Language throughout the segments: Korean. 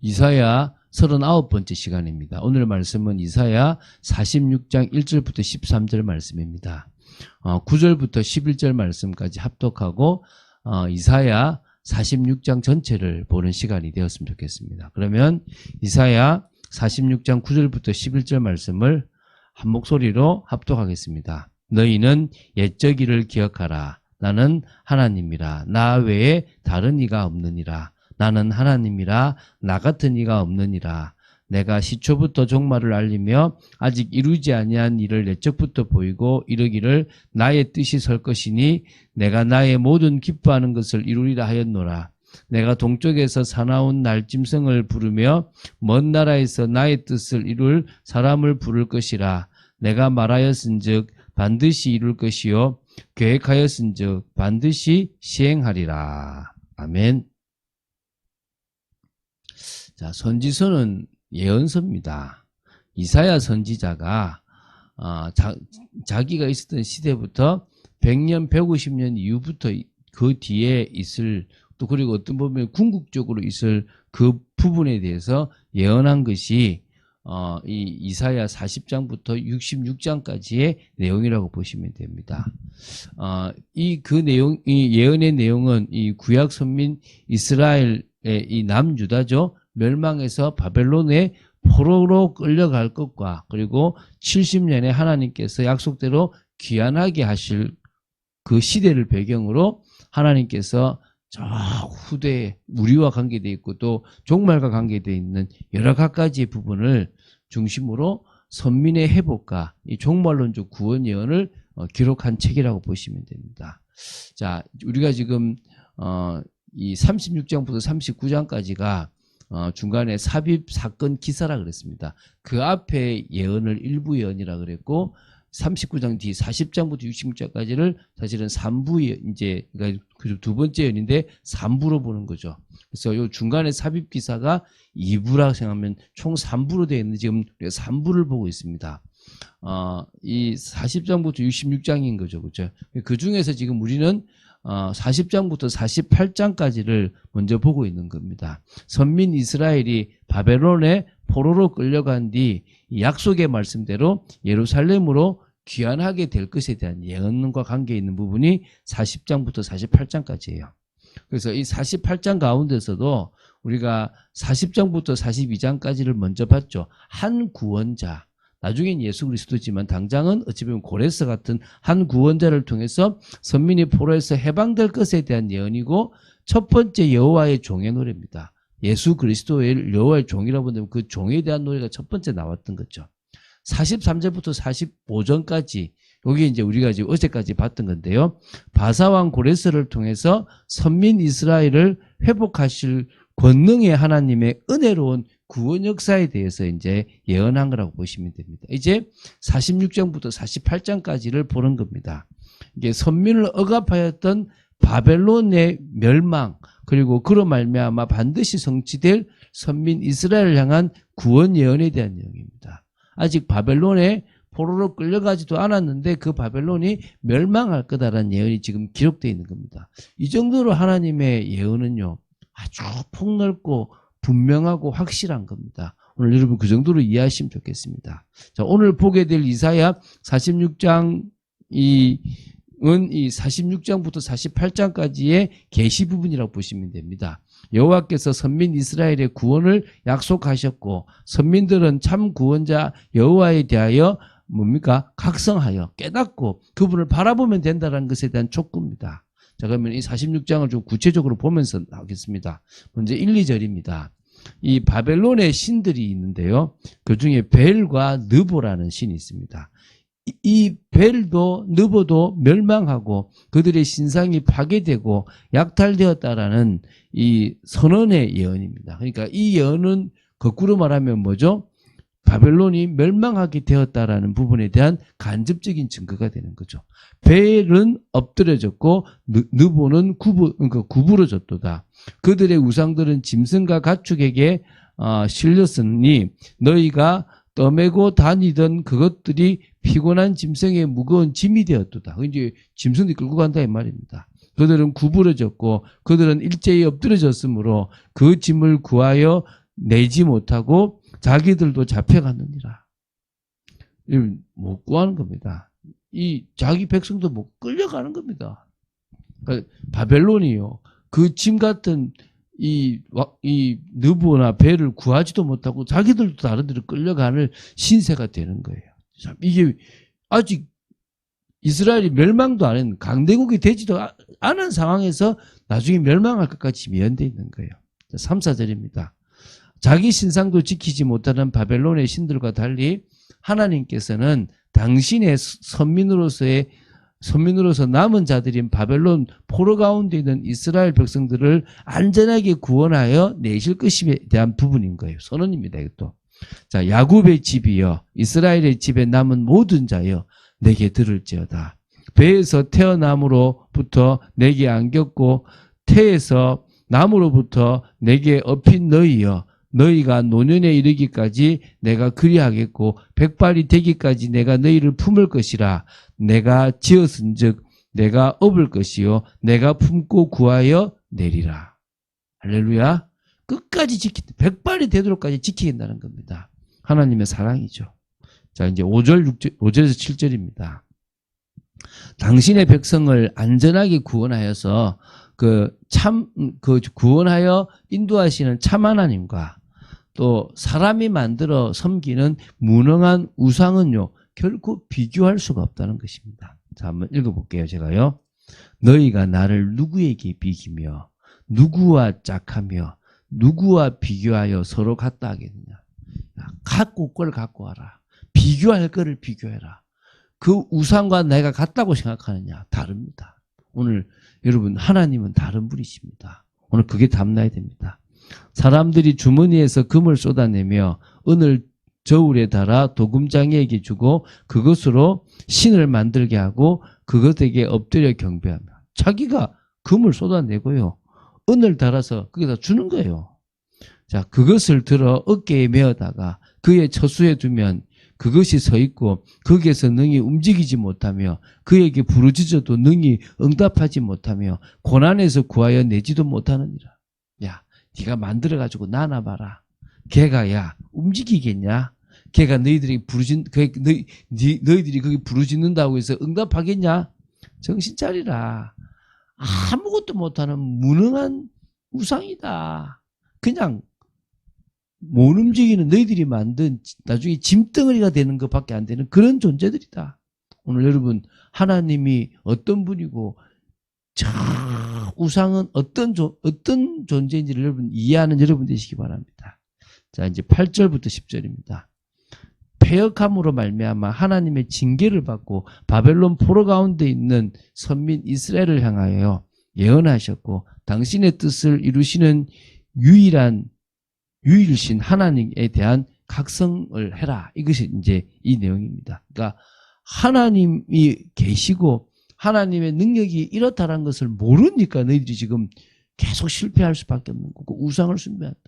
이사야 39번째 시간입니다. 오늘 말씀은 이사야 46장 1절부터 13절 말씀입니다. 9절부터 11절 말씀까지 합독하고 이사야 46장 전체를 보는 시간이 되었으면 좋겠습니다. 그러면 이사야 46장 9절부터 11절 말씀을 한 목소리로 합독하겠습니다. 너희는 옛적 일을 기억하라. 나는 하나님이라. 나 외에 다른 이가 없느니라. 나는 하나님이라. 나 같은 이가 없느니라. 내가 시초부터 종말을 알리며 아직 이루지 아니한 일을 옛적부터 보이고 이르기를 나의 뜻이 설 것이니 내가 나의 모든 기뻐하는 것을 이루리라 하였노라. 내가 동쪽에서 사나운 날짐승을 부르며 먼 나라에서 나의 뜻을 이룰 사람을 부를 것이라. 내가 말하였은즉 반드시 이룰 것이요 계획하였은즉 반드시 시행하리라. 아멘. 자, 선지서는 예언서입니다. 이사야 선지자가 자기가 있었던 시대부터 100년, 150년 이후부터 그 뒤에 있을, 또 그리고 어떤 부분에 궁극적으로 있을 그 부분에 대해서 예언한 것이 이 이사야 40장부터 66장까지의 내용이라고 보시면 됩니다. 이 예언의 내용은 이 구약 선민 이스라엘의 이 남유다죠. 멸망해서 바벨론의 포로로 끌려갈 것과 그리고 70년에 하나님께서 약속대로 귀환하게 하실 그 시대를 배경으로 하나님께서 저 후대에 우리와 관계되어 있고 또 종말과 관계되어 있는 여러 가지의 부분을 중심으로 선민의 회복과 이 종말론적 구원 예언을 기록한 책이라고 보시면 됩니다. 자, 우리가 지금 이 36장부터 39장까지가 중간에 삽입 사건 기사라 그랬습니다. 그 앞에 예언을 일부 예언이라 그랬고 39장 뒤 40장부터 66장까지를 사실은 3부 이제 그러니까 두 번째 예언인데 3부로 보는 거죠. 그래서 요 중간에 삽입 기사가 2부라고 생각하면 총 3부로 되어 있는데 지금 우리가 3부를 보고 있습니다. 이 40장부터 66장인 거죠. 그렇죠? 그 중에서 지금 우리는 40장부터 48장까지를 먼저 보고 있는 겁니다. 선민 이스라엘이 바벨론의 포로로 끌려간 뒤 약속의 말씀대로 예루살렘으로 귀환하게 될 것에 대한 예언과 관계 있는 부분이 40장부터 48장까지예요. 그래서 이 48장 가운데서도 우리가 40장부터 42장까지를 먼저 봤죠. 한 구원자, 나중엔 예수 그리스도지만 당장은 어찌 보면 고레스 같은 한 구원자를 통해서 선민이 포로에서 해방될 것에 대한 예언이고 첫 번째 여호와의 종의 노래입니다. 예수 그리스도의 여호와의 종이라고 하면 그 종에 대한 노래가 첫 번째 나왔던 거죠. 43절부터 45절까지 여기 이제 우리가 지금 어제까지 봤던 건데요. 바사왕 고레스를 통해서 선민 이스라엘을 회복하실 권능의 하나님의 은혜로운 구원 역사에 대해서 이제 예언한 거라고 보시면 됩니다. 이제 46장부터 48장까지를 보는 겁니다. 이게 선민을 억압하였던 바벨론의 멸망, 그리고 그로 말미암아 반드시 성취될 선민 이스라엘을 향한 구원 예언에 대한 내용입니다. 아직 바벨론에 포로로 끌려가지도 않았는데 그 바벨론이 멸망할 거다라는 예언이 지금 기록되어 있는 겁니다. 이 정도로 하나님의 예언은요 아주 폭넓고 분명하고 확실한 겁니다. 오늘 여러분 그 정도로 이해하시면 좋겠습니다. 자, 오늘 보게 될 이사야 46장은 이 46장부터 48장까지의 계시 부분이라고 보시면 됩니다. 여호와께서 선민 이스라엘의 구원을 약속하셨고 선민들은 참 구원자 여호와에 대하여 뭡니까? 각성하여 깨닫고 그분을 바라보면 된다는 것에 대한 촉구입니다. 자, 그러면 이 46장을 좀 구체적으로 보면서 하겠습니다. 먼저 1, 2절입니다. 이 바벨론의 신들이 있는데요. 그 중에 벨과 느보라는 신이 있습니다. 이 벨도 느보도 멸망하고 그들의 신상이 파괴되고 약탈되었다라는 이 선언의 예언입니다. 그러니까 이 예언은 거꾸로 말하면 뭐죠? 바벨론이 멸망하게 되었다라는 부분에 대한 간접적인 증거가 되는 거죠. 벨은 엎드려졌고 느보는 구부러졌도다. 그들의 우상들은 짐승과 가축에게 실렸으니 너희가 떠매고 다니던 그것들이 피곤한 짐승의 무거운 짐이 되었도다. 이제 짐승이 끌고 간다 이 말입니다. 그들은 구부러졌고 그들은 일제히 엎드려졌으므로 그 짐을 구하여 내지 못하고 자기들도 잡혀갔느니라. 못 구하는 겁니다. 이 자기 백성도 못 끌려가는 겁니다. 그러니까 바벨론이요. 그 짐 같은 이 느부나 벨을 구하지도 못하고 자기들도 다른 데로 끌려가는 신세가 되는 거예요. 이게 아직 이스라엘이 멸망도 안 했는 강대국이 되지도 않은 상황에서 나중에 멸망할 것까지 미연되어 있는 거예요. 3, 4절입니다. 자기 신상도 지키지 못하는 바벨론의 신들과 달리 하나님께서는 당신의 선민으로서 남은 자들인 바벨론 포로 가운데 있는 이스라엘 백성들을 안전하게 구원하여 내실 것임에 대한 부분인 거예요. 선언입니다. 이것도. 자, 야곱의 집이여 이스라엘의 집에 남은 모든 자여 내게 들을지어다. 배에서 태어남으로부터 내게 안겼고 태에서 남으로부터 내게 업힌 너희여 너희가 노년에 이르기까지 내가 그리하겠고 백발이 되기까지 내가 너희를 품을 것이라. 내가 지었은즉 내가 업을 것이요 내가 품고 구하여 내리라. 할렐루야. 끝까지 백발이 되도록까지 지키겠다는 겁니다. 하나님의 사랑이죠. 자, 이제 5절에서 7절입니다. 당신의 백성을 안전하게 구원하여서 구원하여 인도하시는 참 하나님과 또 사람이 만들어 섬기는 무능한 우상은요, 결코 비교할 수가 없다는 것입니다. 자, 한번 읽어볼게요, 제가요. 너희가 나를 누구에게 비기며, 누구와 짝하며, 누구와 비교하여 서로 같다 하겠느냐. 갖고 걸 갖고 와라. 비교할 거를 비교해라. 그 우상과 내가 같다고 생각하느냐? 다릅니다. 오늘 여러분, 하나님은 다른 분이십니다. 오늘 그게 담나야 됩니다. 사람들이 주머니에서 금을 쏟아내며 은을 저울에 달아 도금장이에게 주고 그것으로 신을 만들게 하고 그것에게 엎드려 경배하며 자기가 금을 쏟아내고요. 은을 달아서 거기다 주는 거예요. 자, 그것을 들어 어깨에 메어다가 그의 처수에 두면 그것이 서 있고 거기에서 능히 움직이지 못하며 그에게 부르짖어도 능히 응답하지 못하며 고난에서 구하여 내지도 못하느니라. 야, 네가 만들어가지고 나눠봐라. 걔가 야 움직이겠냐? 걔가 너희들이 너희들이 거기 부르짖는다고 해서 응답하겠냐? 정신 차리라. 아무것도 못하는 무능한 우상이다. 그냥 못 움직이는 너희들이 만든 나중에 짐덩어리가 되는 것밖에 안 되는 그런 존재들이다. 오늘 여러분 하나님이 어떤 분이고 우상은 어떤 존재인지를 여러분 이해하는 여러분 되시기 바랍니다. 자, 이제 8절부터 10절입니다. 패역함으로 말미암아 하나님의 징계를 받고 바벨론 포로 가운데 있는 선민 이스라엘을 향하여 예언하셨고 당신의 뜻을 이루시는 유일신 하나님에 대한 각성을 해라. 이것이 이제 이 내용입니다. 그러니까 하나님이 계시고 하나님의 능력이 이렇다는 것을 모르니까 너희들이 지금 계속 실패할 수밖에 없는 거고 우상을 숭배한다.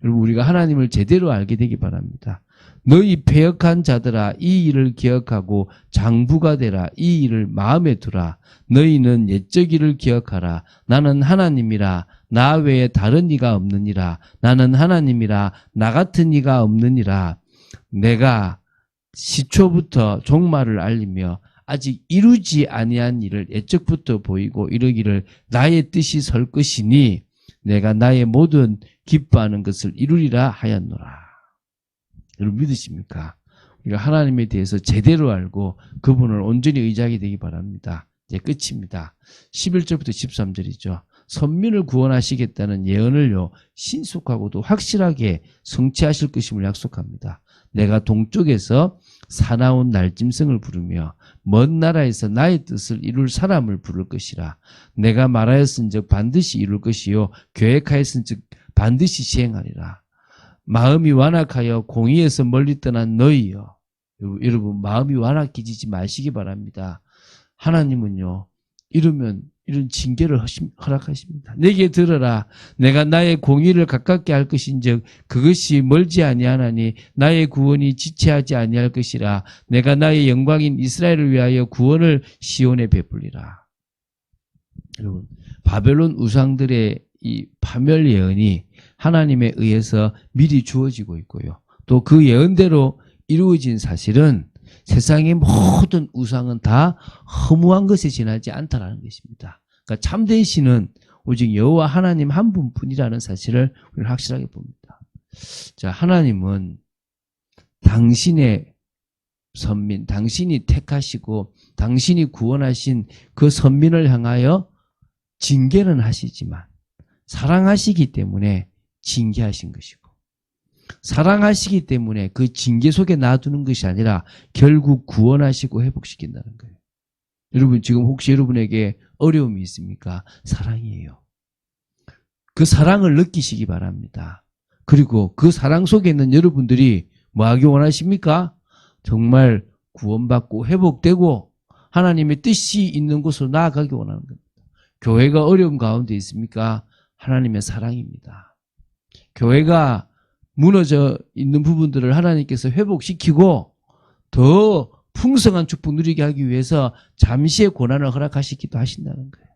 여러분 우리가 하나님을 제대로 알게 되기 바랍니다. 너희 패역한 자들아 이 일을 기억하고 장부가 되라. 이 일을 마음에 두라. 너희는 옛적 일을 기억하라. 나는 하나님이라. 나 외에 다른 이가 없느니라. 나는 하나님이라. 나 같은 이가 없느니라. 내가 시초부터 종말을 알리며 아직 이루지 아니한 일을 옛적부터 보이고 이르기를 나의 뜻이 설 것이니 내가 나의 모든 기뻐하는 것을 이루리라 하였노라. 여러분 믿으십니까? 우리가 하나님에 대해서 제대로 알고 그분을 온전히 의지하게 되기 바랍니다. 이제 끝입니다. 11절부터 13절이죠. 선민을 구원하시겠다는 예언을요 신속하고도 확실하게 성취하실 것임을 약속합니다. 내가 동쪽에서 사나운 날짐승을 부르며 먼 나라에서 나의 뜻을 이룰 사람을 부를 것이라. 내가 말하였은즉 반드시 이룰 것이요 계획하였은즉 반드시 시행하리라. 마음이 완악하여 공의에서 멀리 떠난 너희여. 여러분 마음이 완악해지지 마시기 바랍니다. 하나님은요 이러면 이런 징계를 허락하십니다. 내게 들어라. 내가 나의 공의를 가깝게 할 것인즉 그것이 멀지 아니하나니 나의 구원이 지체하지 아니할 것이라. 내가 나의 영광인 이스라엘을 위하여 구원을 시온에 베풀리라. 여러분 바벨론 우상들의 이 파멸 예언이 하나님에 의해서 미리 주어지고 있고요. 또 그 예언대로 이루어진 사실은 세상의 모든 우상은 다 허무한 것에 지나지 않다라는 것입니다. 그러니까 참된 신은 오직 여호와 하나님 한 분뿐이라는 사실을 우리는 확실하게 봅니다. 자, 하나님은 당신의 선민, 당신이 택하시고 당신이 구원하신 그 선민을 향하여 징계는 하시지만 사랑하시기 때문에 징계하신 것이고, 사랑하시기 때문에 그 징계 속에 놔두는 것이 아니라 결국 구원하시고 회복시킨다는 거예요. 여러분, 지금 혹시 여러분에게 어려움이 있습니까? 사랑이에요. 그 사랑을 느끼시기 바랍니다. 그리고 그 사랑 속에 있는 여러분들이 뭐 하기 원하십니까? 정말 구원받고 회복되고 하나님의 뜻이 있는 곳으로 나아가기 원하는 겁니다. 교회가 어려움 가운데 있습니까? 하나님의 사랑입니다. 교회가 무너져 있는 부분들을 하나님께서 회복시키고 더 풍성한 축복 누리게 하기 위해서 잠시의 고난을 허락하시기도 하신다는 거예요.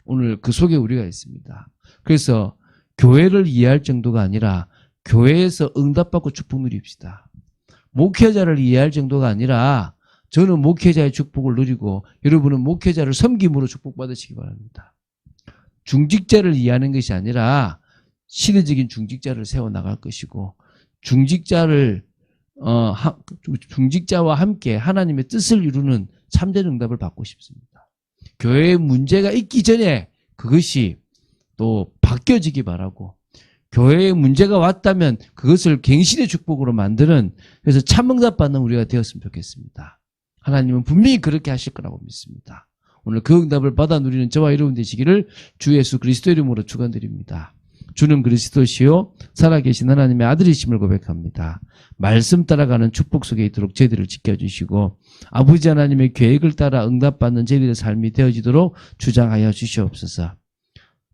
오늘 그 속에 우리가 있습니다. 그래서 교회를 이해할 정도가 아니라 교회에서 응답받고 축복 누립시다. 목회자를 이해할 정도가 아니라 저는 목회자의 축복을 누리고 여러분은 목회자를 섬김으로 축복받으시기 바랍니다. 중직자를 이해하는 것이 아니라 시대적인 중직자를 세워나갈 것이고, 중직자와 함께 하나님의 뜻을 이루는 참된 응답을 받고 싶습니다. 교회에 문제가 있기 전에 그것이 또 바뀌어지기 바라고, 교회에 문제가 왔다면 그것을 갱신의 축복으로 만드는, 그래서 참응답 받는 우리가 되었으면 좋겠습니다. 하나님은 분명히 그렇게 하실 거라고 믿습니다. 오늘 그 응답을 받아 누리는 저와 여러분 되시기를 주 예수 그리스도 이름으로 축원드립니다. 주는 그리스도시요 살아계신 하나님의 아들이심을 고백합니다. 말씀 따라가는 축복 속에 있도록 저희들을 지켜주시고 아버지 하나님의 계획을 따라 응답받는 저희들의 삶이 되어지도록 주장하여 주시옵소서.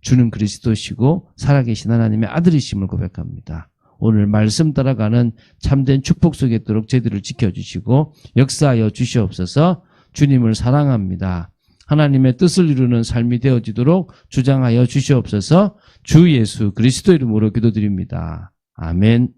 주는 그리스도시고 살아계신 하나님의 아들이심을 고백합니다. 오늘 말씀 따라가는 참된 축복 속에 있도록 저희들을 지켜주시고 역사하여 주시옵소서. 주님을 사랑합니다. 하나님의 뜻을 이루는 삶이 되어지도록 주장하여 주시옵소서. 주 예수 그리스도 이름으로 기도드립니다. 아멘.